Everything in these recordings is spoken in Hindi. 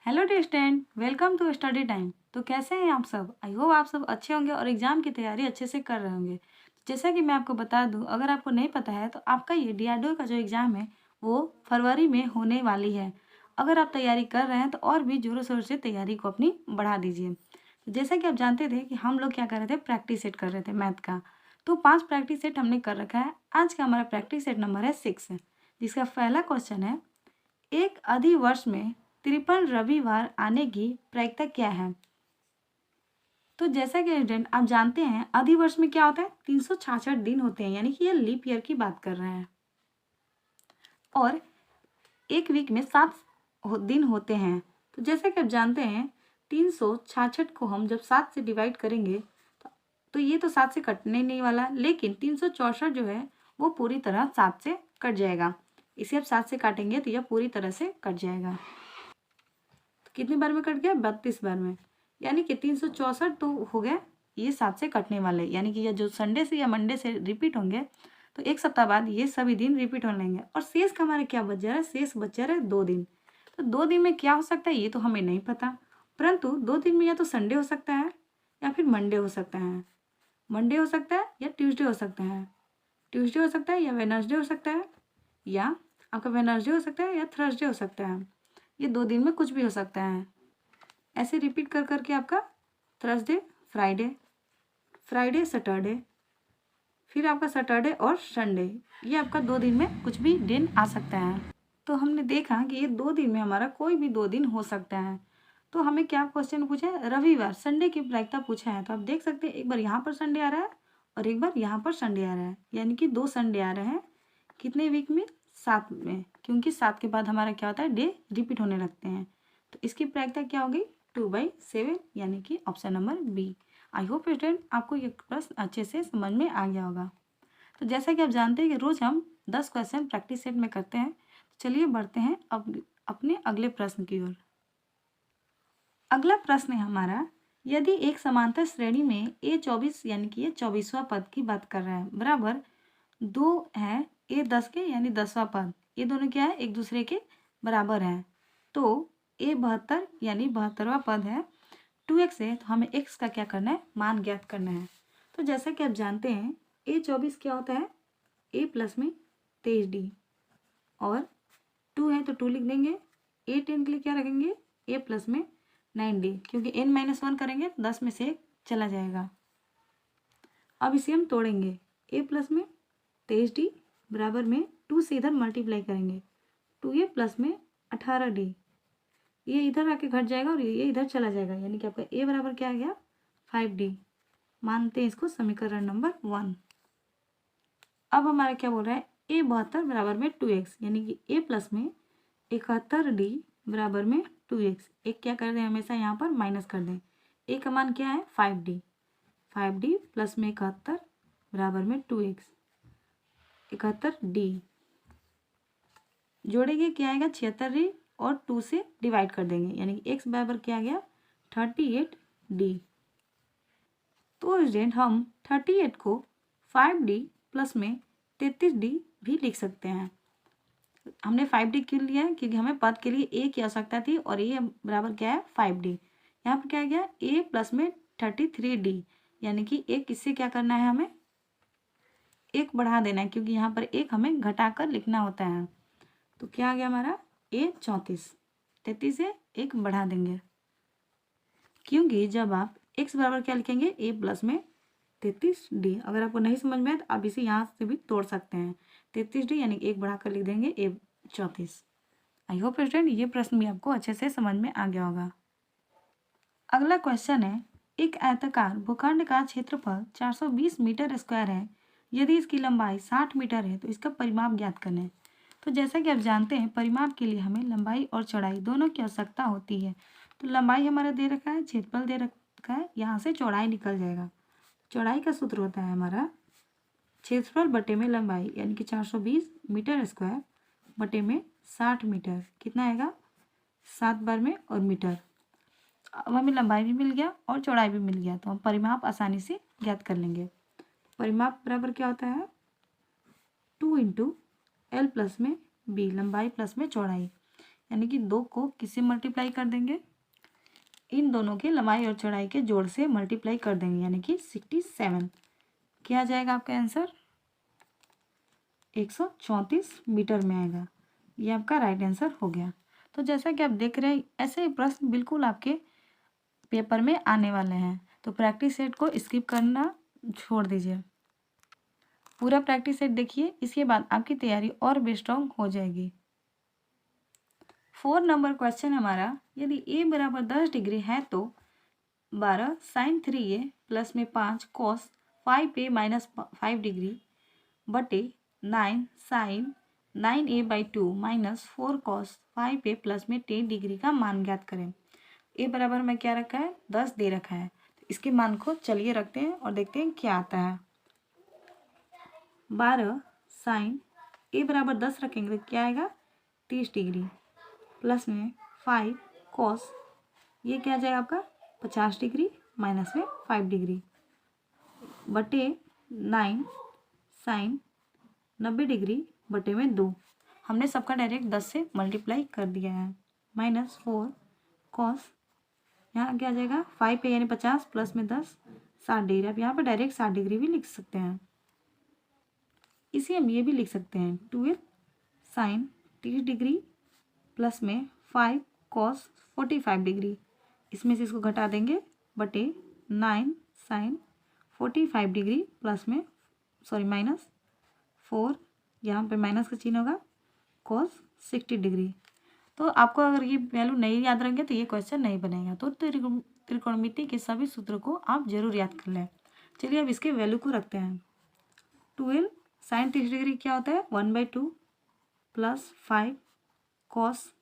Hello dear student, welcome to study time. तो कैसे हैं आप सब? आई होप आप सब अच्छे होंगे और एग्जाम की तैयारी अच्छे से कर रहे होंगे। जैसा कि मैं आपको बता दूं, अगर आपको नहीं पता है तो आपका ये डीआरडीओ का जो एग्ज़ाम है वो फरवरी में होने वाली है। अगर आप तैयारी कर रहे हैं तो और भी जोरों शोर से तैयारी को अपनी बढ़ा दीजिए। तो जैसा कि आप जानते थे कि हम लोग क्या कर रहे थे, प्रैक्टिस सेट कर रहे थे मैथ का। तो 5 प्रैक्टिस सेट हमने कर रखा है। आज का हमारा प्रैक्टिस सेट नंबर है 6, जिसका पहला क्वेश्चन है, एक अधिवर्ष में 53 रविवार आने की प्रायिकता क्या है? तो जैसा कि स्टूडेंट आप जानते हैं, अधिवर्ष में क्या होता है, 366 दिन होते हैं, यानी कि ये लीप ईयर की बात कर रहे हैं। और एक वीक में 7 दिन होते हैं। तो जैसा कि आप जानते हैं, 366 को हम जब 7 से डिवाइड करेंगे तो ये तो 7 से कटने नहीं वाला, लेकिन 364 जो है वो पूरी तरह 7 से कट जाएगा। इसे आप 7 से काटेंगे तो यह पूरी तरह से कट जाएगा। कितनी बार में कट गया? 32 बार में। यानी कि 364 तो हो गया, ये 7 से कटने वाले, यानी कि ये जो संडे से या मंडे से रिपीट होंगे तो एक सप्ताह बाद ये सभी दिन रिपीट होने लेंगे। और शेष का हमारा क्या बच जा रहा है? शेष बच जा रहा है 2 दिन। तो 2 दिन में क्या हो सकता है ये तो हमें नहीं पता, परंतु 2 दिन में या तो संडे हो सकता है या फिर मंडे हो सकता है। मंडे हो सकता है या ट्यूसडे हो सकता है, ट्यूसडे हो सकता है या वेडनेसडे हो सकता है, या आपका वेडनेसडे हो सकता है या थर्सडे हो सकता है। ये 2 दिन में कुछ भी हो सकता है। ऐसे रिपीट कर करके आपका थर्सडे फ्राइडे, फ्राइडे सैटरडे, फिर आपका सैटरडे और संडे, ये आपका 2 दिन में कुछ भी दिन आ सकता है। तो हमने देखा कि ये 2 दिन में हमारा कोई भी 2 दिन हो सकता है। तो हमें क्या क्वेश्चन पूछा है? रविवार, संडे की प्रायिकता पूछा है। तो आप देख सकते हैं, एक बार यहाँ पर संडे आ रहा है और एक बार यहाँ पर संडे आ रहा है, यानी कि 2 संडे आ रहे हैं। कितने वीक में? 7 में, क्योंकि 7 के बाद हमारा क्या होता है, डे रिपीट होने लगते हैं। तो इसकी प्रायिकता क्या होगी? 2/7, यानी कि option number B. I hope student आपको ये प्रश्न अच्छे से समझ में आ गया होगा। तो जैसा कि आप जानते हैं कि रोज हम 10 क्वेश्चन प्रैक्टिस सेट में करते हैं। तो चलिए बढ़ते हैं अब अपने अगले प्रश्न की ओर। अगला प्रश्न है हमारा, यदि एक समांतर श्रेणी में A24, यानी कि ये 24वां पद की बात कर रहा है, बराबर 2 है A10 के, यानी 10वां पद, ये दोनों क्या है, एक दूसरे के बराबर हैं। तो A72, यानी 72वां पद है, 2x है, तो हमें x का क्या करना है, मान ज्ञात करना है। तो जैसा कि आप जानते हैं, A24 क्या होता है, a प्लस में 23d, और 2 है तो 2 लिख देंगे। A10 के लिए क्या रखेंगे, a प्लस में 9d, क्योंकि n-1 करेंगे तो 10 में से 1 चला जाएगा। अब इसे हम तोड़ेंगे, a प्लस में 23d बराबर में 2 से इधर मल्टीप्लाई करेंगे, 2a प्लस में 18d, ये इधर आके घट जाएगा और ये इधर चला जाएगा, यानी कि आपका a बराबर क्या आ गया, 5d। मानते हैं इसको समीकरण नंबर 1। अब हमारा क्या बोल रहा है, A72 बराबर में 2x, यानी कि a प्लस में 71d बराबर में 2x। एक क्या कर दें, हमेशा यहाँ पर माइनस कर दें। a का मान क्या है, 5d, 5d प्लस में 71 बराबर में 2x, 71d जोड़ेंगे क्या आएगा, 76d, और 2 से डिवाइड कर देंगे, यानी कि x बराबर क्या आ गया, 38d। तो स्टूडेंट हम 38 को 5d प्लस में 33d भी लिख सकते हैं। हमने 5d क्यों लिया है, क्योंकि हमें पद के लिए a की आवश्यकता थी, और a बराबर क्या है, 5d। यहाँ पर क्या आ गया, a प्लस में 33d, यानी कि एक इससे क्या करना है, हमें एक बढ़ा देना है, क्योंकि यहाँ पर एक हमें घटाकर लिखना होता है। तो क्या आ गया हमारा, a 34, 33 से एक बढ़ा देंगे, क्योंकि जब आप x बराबर क्या लिखेंगे, a प्लस में 33d। अगर आपको नहीं समझ में आए तो आप इसे यहाँ से भी तोड़ सकते हैं, 33d यानी एक बढ़ाकर लिख देंगे a 34। आई होप स्टूडेंट ये प्रश्न भी आपको अच्छे से समझ में आ गया होगा। अगला क्वेश्चन है, एक आयताकार भूखंड का क्षेत्रफल 420 मीटर स्क्वायर है, यदि इसकी लंबाई 60 मीटर है तो इसका परिमाप ज्ञात करें। तो जैसा कि आप जानते हैं, परिमाप के लिए हमें लंबाई और चौड़ाई दोनों की आवश्यकता होती है। तो लंबाई हमारा दे रखा है, क्षेत्रफल दे रखा है, यहाँ से चौड़ाई निकल जाएगा। चौड़ाई का सूत्र होता है हमारा क्षेत्रफल बटे में लंबाई, यानी कि 420 मीटर स्क्वायर बटे में 60 मीटर, कितना आएगा, 7 बार में और मीटर। अब हमें लंबाई भी मिल गया और चौड़ाई भी मिल गया, तो हम परिमाप आसानी से ज्ञात कर लेंगे। परिमाप बराबर क्या होता है, 2 × L प्लस में B, लंबाई प्लस में चौड़ाई। यानी कि 2 को किससे मल्टीप्लाई कर देंगे, इन दोनों के लंबाई और चौड़ाई के जोड़ से मल्टीप्लाई कर देंगे, यानी कि 67। क्या आ जाएगा आपका आंसर, 134 मीटर में आएगा। ये आपका राइट आंसर हो गया। तो जैसा कि आप देख रहे हैं, ऐसे प्रश्न बिल्कुल आपके पेपर में आने वाले हैं, तो प्रैक्टिस सेट को स्किप करना छोड़ दीजिए, पूरा प्रैक्टिस सेट देखिए, इसके बाद आपकी तैयारी और भी स्ट्रॉन्ग हो जाएगी। 4 नंबर क्वेश्चन हमारा, यदि a बराबर 10 डिग्री है तो 12 साइन 3a प्लस में 5 कॉस 5a माइनस 5 डिग्री बटे 9 sign 9a/2 minus 4 cos 5a plus में 10 डिग्री का मान ज्ञात करें। a बराबर में क्या रखा है, 10 दे रखा है, तो इसके मान को चलिए रखते हैं और देखते हैं क्या आता है। 12 साइन a बराबर 10 रखेंगे तो क्या आएगा, 30 डिग्री प्लस में 5 कॉस, ये क्या आ जाएगा आपका 50 डिग्री माइनस में 5 डिग्री बटे 9 साइन 90 डिग्री बटे में 2, हमने सबका डायरेक्ट 10 से मल्टीप्लाई कर दिया है, माइनस 4 कॉस, यहाँ क्या आ जाएगा 5 पे यानी 50 प्लस में 10 60 डिग्री। आप यहाँ पर डायरेक्ट 60 डिग्री भी लिख सकते हैं, इसे हम ये भी लिख सकते हैं 12 साइन 30 डिग्री प्लस में 5 कॉस 45 डिग्री, इसमें से इसको घटा देंगे बटे 9 साइन 45 डिग्री प्लस में माइनस 4, यहाँ पे माइनस का चिन्ह होगा, कॉस 60 डिग्री। तो आपको अगर ये वैल्यू नहीं याद रहेंगे तो ये क्वेश्चन नहीं बनेगा। तो त्रिकोणमिति के सभी सूत्रों को आप जरूर याद कर लें। चलिए अब इसके वैल्यू को रखते हैं। 12 साइन 30 डिग्री क्या होता है, 1/2 प्लस 5 कॉस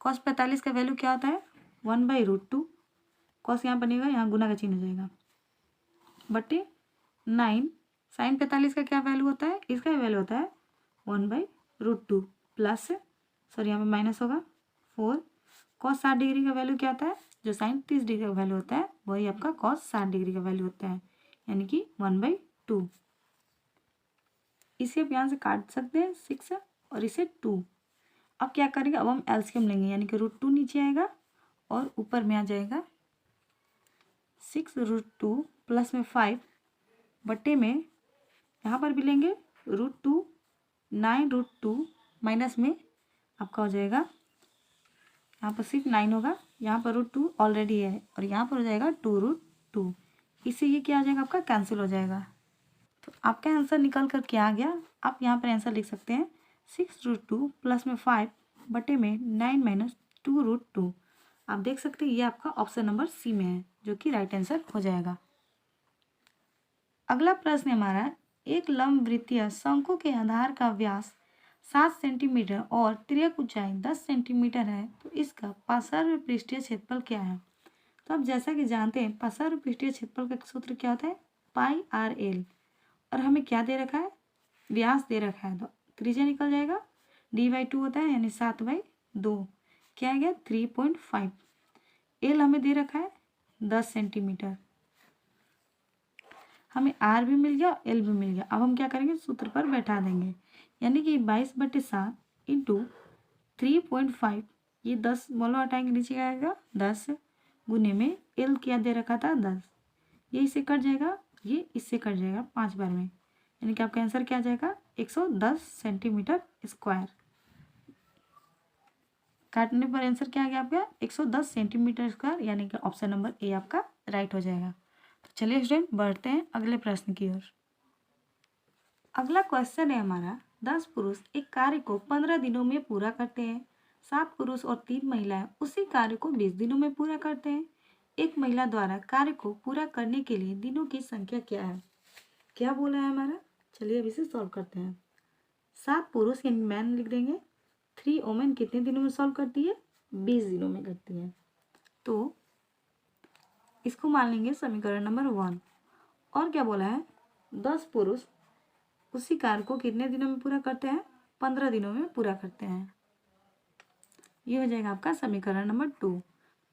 45 का वैल्यू क्या होता है, 1/√2, कॉस यहाँ बनेगा, यहाँ गुना का चिन्ह हो जाएगा, बटे 9 साइन 45 का क्या वैल्यू होता है, इसका वैल्यू होता है 1/√2 प्लस यहाँ पे माइनस होगा 4 कॉस 60 डिग्री का वैल्यू क्या होता है, जो साइन 30 डिग्री का वैल्यू होता है वही आपका कॉस 60 डिग्री का वैल्यू होता है, यानी कि 1/2। इसे आप यहाँ से काट सकते हैं 6 और इसे 2। अब क्या करेंगे, अब हम एलसीएम लेंगे, यानी कि √2 नीचे आएगा और ऊपर में आ जाएगा 6√2 प्लस में 5 बट्टे में यहाँ पर भी लेंगे √2 9√2 माइनस में आपका हो जाएगा, यहाँ पर सिर्फ 9 होगा, यहाँ पर √2 ऑलरेडी है और यहाँ पर हो जाएगा 2√2, इससे ये क्या आ जाएगा आपका कैंसिल हो जाएगा। तो आपका आंसर निकल कर क्या आ गया, आप यहाँ पर आंसर लिख सकते हैं 6√2 प्लस में 5 बटे में 9 माइनस 2√2। आप देख सकते हैं ये आपका ऑप्शन नंबर सी में है, जो कि राइट आंसर हो जाएगा। अगला प्रश्न हमारा, एक लंबवृत्तीय शंकु के आधार का व्यास 7 सेंटीमीटर और तिर्यक ऊंचाई 10 सेंटीमीटर है, तो इसका पार्श्व पृष्ठीय क्षेत्रफल क्या है। तो आप जैसा कि जानते हैं पार्श्व पृष्ठीय क्षेत्रफल का सूत्र क्या होता है, πr/l, और हमें क्या दे रखा है, व्यास दे रखा है, तो त्रिज्या निकल जाएगा, d/2 होता है यानी 7/2, क्या आ गया 3.5, एल हमें दे रखा है 10 सेंटीमीटर, हमें आर भी मिल गया एल भी मिल गया। अब हम क्या करेंगे, सूत्र पर बैठा देंगे, यानी कि 22/7 इंटू 3.5, ये 10 बोलो हटाएंगे नीचे आएगा 10 गुने में एल क्या दे रखा था 10, ये इससे कट जाएगा, ये इससे कट जाएगा 5 बार में, यानी कि आपका आंसर क्या आ जाएगा 110 सेंटीमीटर स्क्वायर। काटने पर आंसर क्या आ गया आपका 110 सेंटीमीटर स्क्वायर, यानी कि ऑप्शन नंबर ए आपका राइट हो जाएगा। तो चलिए स्टूडेंट बढ़ते हैं अगले प्रश्न की ओर। अगला क्वेश्चन है हमारा, 10 पुरुष एक कार्य को 15 दिनों में पूरा करते हैं, 7 पुरुष और 3 महिलाएं उसी कार्य को 20 दिनों में पूरा करते हैं। एक महिला द्वारा कार्य को पूरा करने के लिए दिनों की संख्या क्या है, क्या बोला है हमारा। चलिए अब इसे सॉल्व करते हैं। 7 पुरुष यानी मैन लिख देंगे, 3 वोमेन कितने दिनों में सॉल्व करती है, 20 दिनों में करती है, तो इसको मान लेंगे समीकरण नंबर 1। और क्या बोला है, 10 पुरुष उसी कार्य को कितने दिनों में पूरा करते हैं, 15 दिनों में पूरा करते हैं, ये हो जाएगा आपका समीकरण नंबर 2।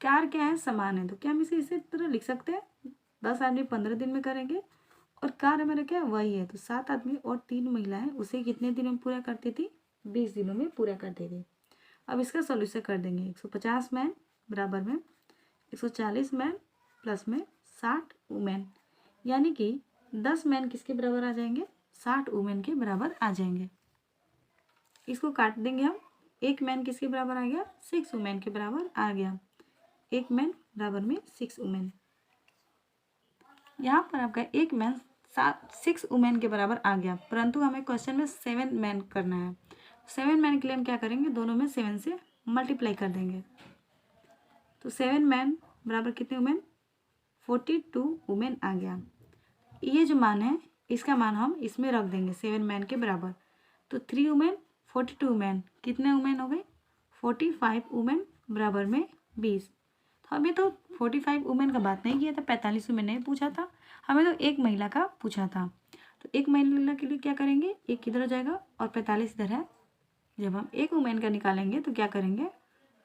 कार्य क्या है, समान है, तो क्या हम इसे तरह लिख सकते हैं, 10 आदमी 15 दिन में करेंगे और कार्य हमारा क्या वही है, तो 7 आदमी और 3 महिलाएं उसे कितने दिनों में पूरा करती थी, 20 दिनों में पूरा करते थे। अब इसका सॉल्यूशन कर देंगे। 150 मैन बराबर में 140 मैन प्लस में 60 वुमेन, यानी कि 10 मैन किसके बराबर आ जाएंगे, 60 वुमेन के बराबर आ जाएंगे। इसको काट देंगे हम। एक मैन किसके बराबर आ गया, 6 वुमेन के बराबर आ गया। एक मैन बराबर में 6 वुमेन। यहाँ पर आपका एक मैन 6 वुमेन के बराबर आ गया, परंतु हमें क्वेश्चन में 7 मैन करना है। 7 मैन के लिए हम क्या करेंगे, दोनों में 7 से मल्टीप्लाई कर देंगे। तो 7 मैन बराबर कितने वुमेन, 42 वुमेन आ गया। ये जो मान है इसका मान हम इसमें रख देंगे 7 मैन के बराबर। तो 3 वुमेन 42 वुमेन, कितने वुमेन हो गए, 45 वुमेन बराबर में 20। तो हमें तो 45 वुमेन का बात नहीं किया था, 45 वुमेन नहीं पूछा था, हमें तो एक महिला का पूछा था। तो एक महिला के लिए क्या करेंगे, एक किधर हो जाएगा और 45 इधर है। जब हम एक वुमेन का निकालेंगे तो क्या करेंगे,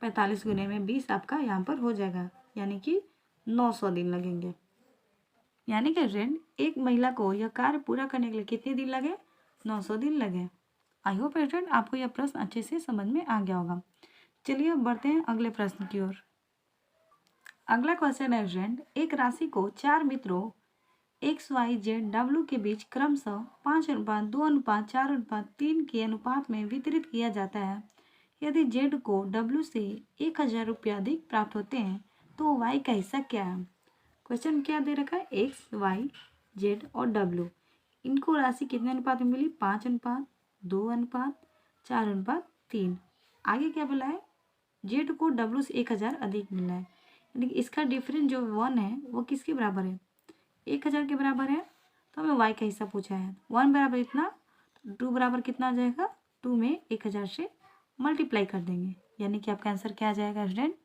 45 गुने में 20 आपका यहाँ पर हो जाएगा, यानी कि 900 दिन लगेंगे। यानी कि फ्रेंड एक महिला को यह कार्य पूरा करने के लिए कितने दिन लगे, 900 दिन लगे। आई होप फ्रेंड आपको यह प्रश्न अच्छे से समझ में आ गया होगा। चलिए अब बढ़ते हैं अगले प्रश्न की ओर। अगला क्वेश्चन है फ्रेंड, एक राशि को 4 मित्रों XYZ W के बीच क्रमशः 5:2:4:3 के अनुपात में वितरित किया जाता है। यदि Z को W से 1000 रुपये अधिक प्राप्त होते हैं तो Y का हिस्सा क्या है। क्वेश्चन क्या दे रखा है, XYZ और W, इनको राशि कितने अनुपात में मिली, 5:2:4:3। आगे क्या बोला है, Z को W से 1000 अधिक मिला है, यानी कि इसका डिफरेंस जो 1 है वो किसके बराबर है, 1000 के बराबर है। तो हमें Y का हिस्सा पूछा है, 1 बराबर इतना, तो 2 बराबर कितना आ जाएगा, 2 में 1000 से मल्टीप्लाई कर देंगे, यानी कि आपका आंसर क्या आ जाएगा स्टूडेंट,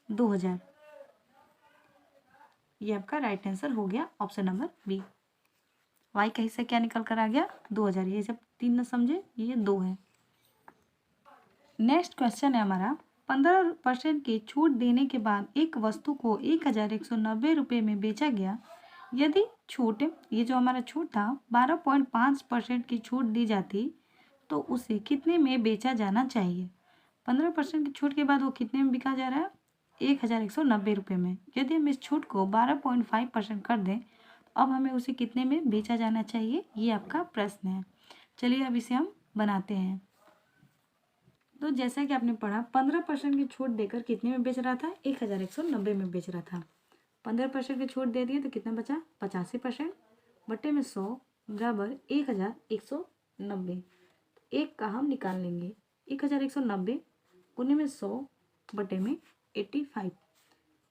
2000। ये आपका राइट आंसर हो गया ऑप्शन नंबर बी। Y का हिस्सा क्या निकल कर आ गया, 2000। ये जब 3 न समझे, ये 2 है। नेक्स्ट क्वेश्चन है हमारा, 15% की छूट देने के बाद एक वस्तु को 1190 रुपये में बेचा गया। यदि छूट, ये जो हमारा छूट था 12.5% की छूट दी जाती तो उसे कितने में बेचा जाना चाहिए। 15% की छूट के बाद वो कितने में बिका जा रहा है, 1190 रुपये में। यदि हम इस छूट को 12.5% कर दें तो अब हमें उसे कितने में बेचा जाना चाहिए, ये आपका प्रश्न है। चलिए अब इसे हम बनाते हैं। तो जैसा कि आपने पढ़ा 15% की छूट देकर कितने में बेच रहा था, 1190 में बेच रहा था। 15% की छूट दे दिए तो कितना बचा, 85% बटे में 100 बराबर 1190। एक का हम निकाल लेंगे, 1190 उन्हीं में 100 बटे में 85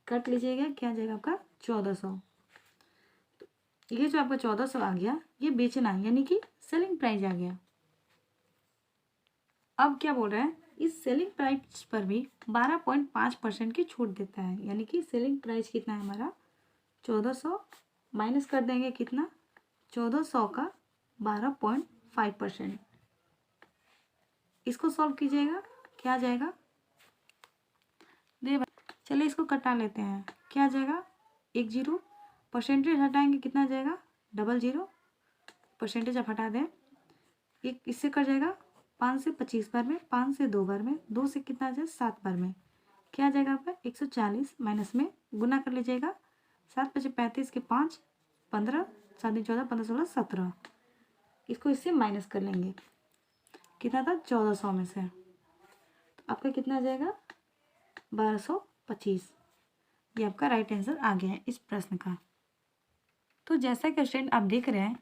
कट लीजिएगा, क्या आ जाएगा आपका 1400। ये जो आपका 1400 आ गया ये बेचना है, यानी कि सेलिंग प्राइस आ गया। अब क्या बोल रहा है, इस सेलिंग प्राइस पर भी 12.5% की छूट देता है, यानी कि सेलिंग प्राइस कितना है हमारा 1400 माइनस कर देंगे कितना, 1400 का 12.5%। इसको सॉल्व कीजिएगा, क्या आ जाएगा, चलिए इसको कटा लेते हैं, क्या आ जाएगा, 1 0 परसेंटेज हटाएंगे कितना आ जाएगा, 00 परसेंटेज आप हटा दें, एक इससे कट जाएगा 5 से 25 बार में, 5 से 2 बार में, 2 से कितना आ जाए 7 बार में, क्या आ जाएगा आपका 140 माइनस में गुना कर लीजिएगा, 7 × 5 = 35 के 5 15 7 × 14 15 16 17, इसको इससे माइनस कर लेंगे, कितना था 1400 में से, तो आपका कितना आ जाएगा 1225। ये आपका राइट आंसर आ गया है इस प्रश्न का। तो जैसा कि स्टूडेंट आप देख रहे हैं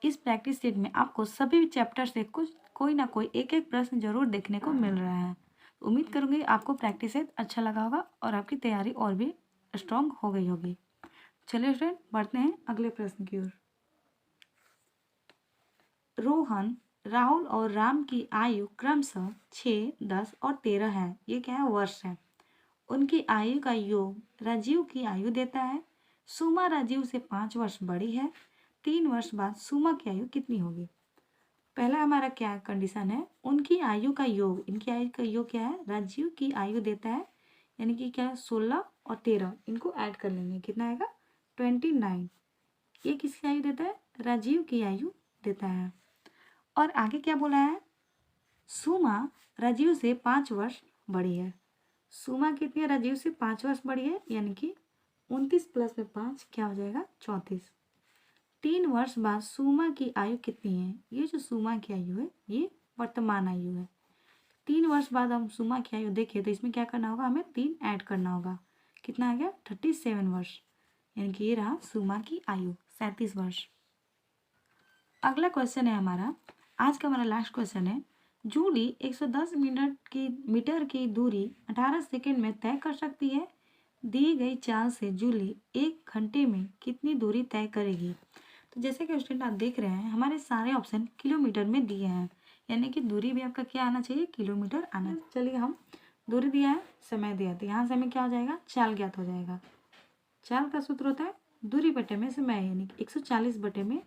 इस प्रैक्टिस सेट में आपको सभी चैप्टर से कुछ कोई ना कोई एक एक प्रश्न जरूर देखने को मिल रहा है। उम्मीद करूँगी आपको प्रैक्टिस सेट अच्छा लगा होगा और आपकी तैयारी और भी स्ट्रॉन्ग हो गई होगी। चलिए फ्रेंड बढ़ते हैं अगले प्रश्न की ओर। रोहन, राहुल और राम की आयु क्रमशः 6, 10 और 13 है। ये क्या है, वर्ष है। उनकी आयु का योग राजीव की आयु देता है। सुमा राजीव से 5 वर्ष बड़ी है। 3 वर्ष बाद सुमा की आयु कितनी होगी। पहला हमारा क्या कंडीशन है, उनकी आयु का योग, इनकी आयु का योग क्या है, राजीव की आयु देता है, यानी कि क्या है 16 और 13, इनको ऐड कर लेंगे, कितना आएगा 29। ये किसकी आयु देता है, राजीव की आयु देता है। और आगे क्या बोला है, सुमा राजीव से 5 वर्ष बड़ी है। सुमा कितनी है राजीव से? 5 वर्ष बड़ी है, यानी कि 29 प्लस में 5 क्या हो जाएगा? 34। 3 वर्ष बाद सुमा की आयु कितनी है? ये जो सुमा की आयु है ये वर्तमान आयु है। 3 वर्ष बाद हम सुमा की आयु देखें तो इसमें क्या करना होगा? हमें 3 ऐड करना होगा। कितना आ गया? 37 वर्ष, यानी कि ये रहा सुमा की आयु 37 वर्ष। अगला क्वेश्चन है हमारा, आज का हमारा लास्ट क्वेश्चन है। जूली 110 मीटर की दूरी 18 सेकेंड में तय कर सकती है। दी गई चाल से जूली 1 घंटे में कितनी दूरी तय करेगी? तो जैसे कि स्टूडेंट आप देख रहे हैं हमारे सारे ऑप्शन किलोमीटर में दिए हैं, यानी कि दूरी भी आपका क्या आना चाहिए? किलोमीटर आना चाहिए। चलिए हम दूरी दिया है, समय दिया है, तो यहाँ से हमें क्या हो जाएगा? चाल ज्ञात हो जाएगा। चाल का सूत्र होता है दूरी बटे में समय, यानी कि 140 बटे में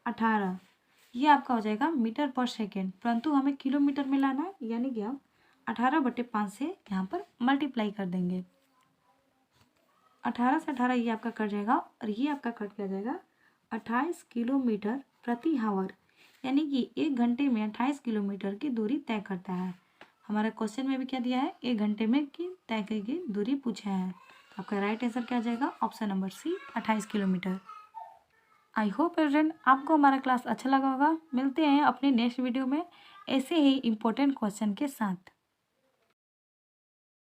18, ये आपका हो जाएगा मीटर पर सेकेंड, परंतु हमें किलोमीटर में लाना है, यानी कि हम 18 बटे 5 से यहाँ पर मल्टीप्लाई कर देंगे। 18 से 18 ये आपका कट जाएगा और ये आपका कट किया जाएगा 28 किलोमीटर प्रति हावर, यानी कि 1 घंटे में 28 किलोमीटर की दूरी तय करता है। हमारा क्वेश्चन में भी क्या दिया है? 1 घंटे में की तय की दूरी पूछा है, तो आपका राइट आंसर क्या आ जाएगा? Option number C, 28 kilometre. I hope student आपको हमारा क्लास अच्छा लगा होगा। मिलते हैं अपने नेक्स्ट वीडियो में ऐसे ही इम्पोर्टेंट क्वेश्चन के साथ।